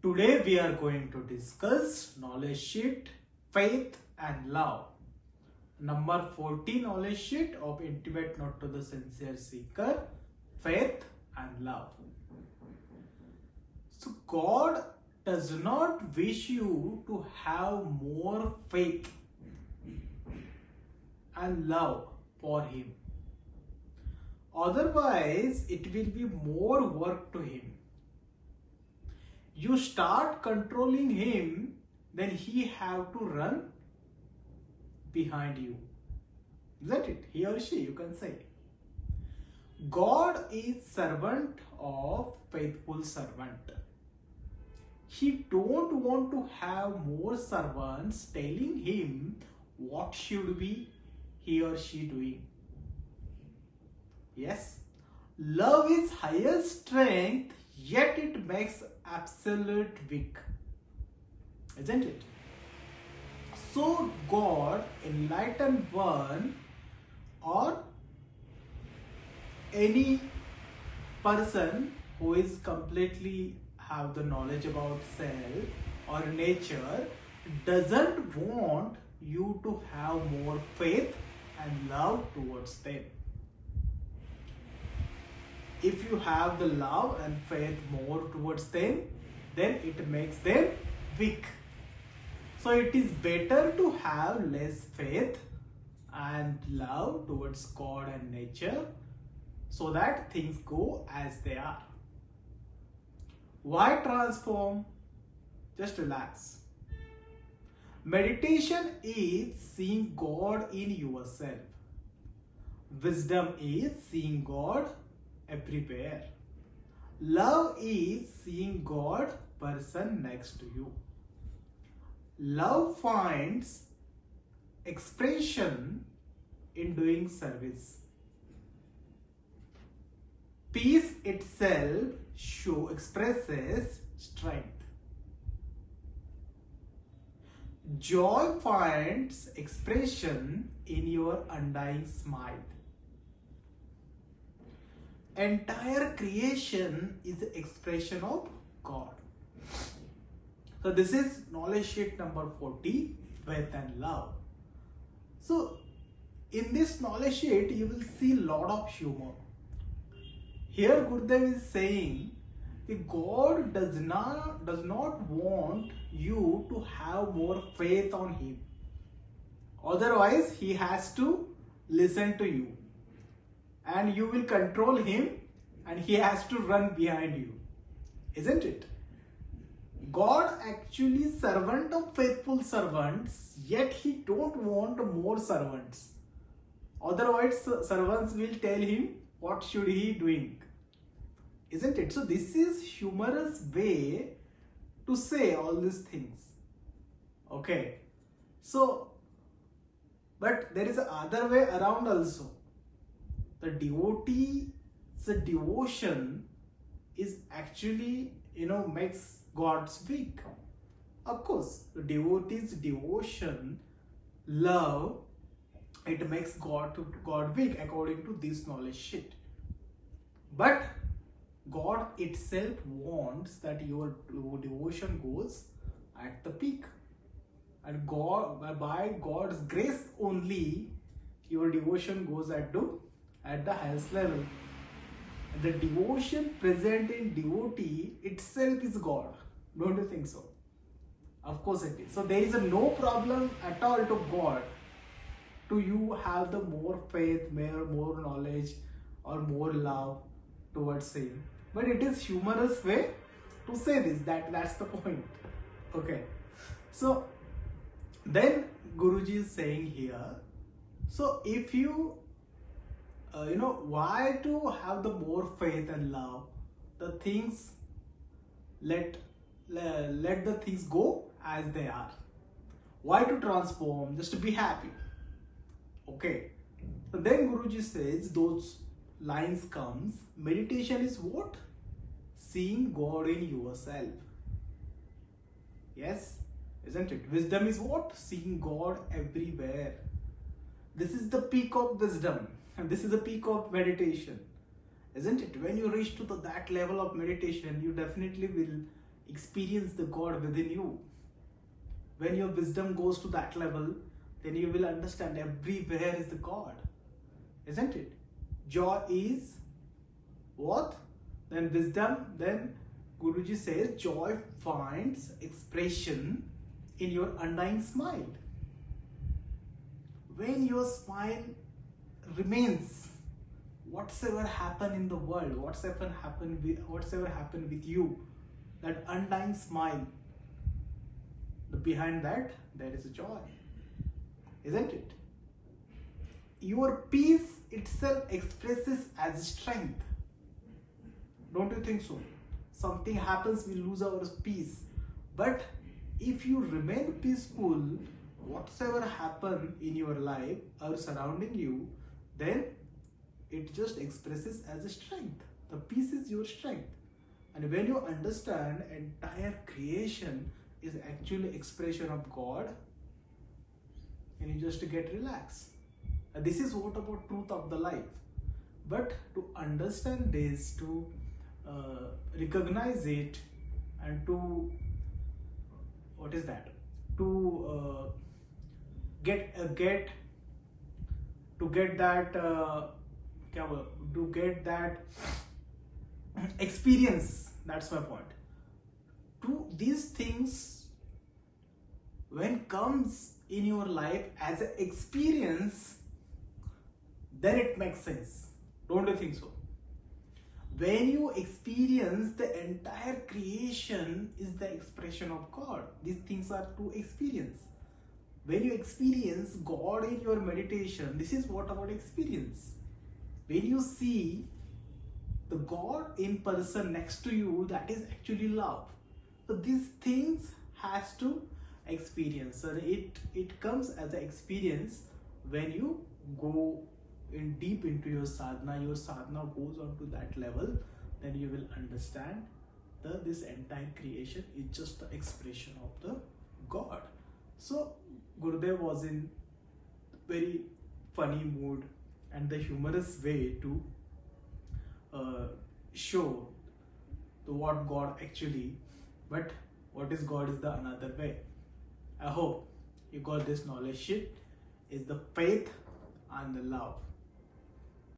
Today we are going to discuss knowledge sheet, faith and love. Number 40 knowledge sheet of intimate note to the sincere seeker, faith and love. So God does not wish you to have more faith and love for Him. Otherwise, it will be more work to Him. You start controlling Him, then He have to run behind you. Isn't it? He or she, you can say. God is servant of faithful servant. He don't want to have more servants telling Him what should be he or she doing. Yes, love is highest strength, yet it makes absolute weak. Isn't it? So God enlighten one or any person who is completely have the knowledge about self or nature doesn't want you to have more faith and love towards them. If you have the love and faith more towards them, then it makes them weak. So it is better to have less faith and love towards God and nature so that things go as they are. Why transform? Just relax. Meditation is seeing God in yourself. Wisdom is seeing God everywhere. Love is seeing God person next to you. Love finds expression in doing service. Peace itself expresses strength. Joy finds expression in your undying smile. Entire creation is the expression of God. So this is knowledge sheet number 40, faith and love. So in this knowledge sheet you will see a lot of humor. Here Gurudev is saying that God does not want you to have more faith on Him. Otherwise He has to listen to you. And you will control Him and He has to run behind you. Isn't it? God actually servant of faithful servants, yet He don't want more servants. Otherwise servants will tell Him what should He doing. Isn't it? So this is humorous way to say all these things. Okay. So, but there is another way around also. The devotee's devotion is actually, makes God's weak. Of course, the devotee's devotion, love, it makes God weak according to this knowledge sheet. But God itself wants that your devotion goes at the peak. And by God's grace only, your devotion goes at the highest level. The devotion present in devotee itself is God. Don't you think so? Of course it is. So there is no problem at all to God to you have the more faith, more knowledge or more love towards Him. But it is humorous way to say this, that's the point. Okay. So then Guruji is saying here, so if you why to have the more faith and love, the things let the things go as they are. Why to transform? Just to be happy. Okay. So then Guruji says those lines comes, meditation is what? Seeing God in yourself. Yes, isn't it? Wisdom is what? Seeing God everywhere. This is the peak of wisdom and this is the peak of meditation. Isn't it? When you reach to that level of meditation, you definitely will experience the God within you. When your wisdom goes to that level, then you will understand everywhere is the God. Isn't it? Joy is what? Then wisdom, then Guruji says joy finds expression in your undying smile. When your smile remains, whatsoever happen in the world, whatsoever happen with you, that undying smile, behind that there is a joy, isn't it? Your peace itself expresses as strength. Don't you think so? Something happens, we lose our peace, but if you remain peaceful, whatsoever happen in your life or surrounding you, then it just expresses as a strength. The peace is your strength. And when you understand entire creation is actually expression of God, and you just get relaxed. And this is what about truth of the life. But to understand this, to recognize it, and to what is that? To get that experience. That's my point. To these things, when comes in your life as an experience, then it makes sense. Don't you think so? When you experience the entire creation is the expression of God. These things are to experience. When you experience God in your meditation, this is what about experience. When you see the God in person next to you, that is actually love. So these things has to experience. So it comes as an experience when you go in deep into your sadhana goes on to that level, then you will understand that this entire creation is just the expression of the God. So Gurudev was in very funny mood and the humorous way to show the what God actually, but what is God is the another way. I hope you got this knowledge sheet. Is the faith and the love.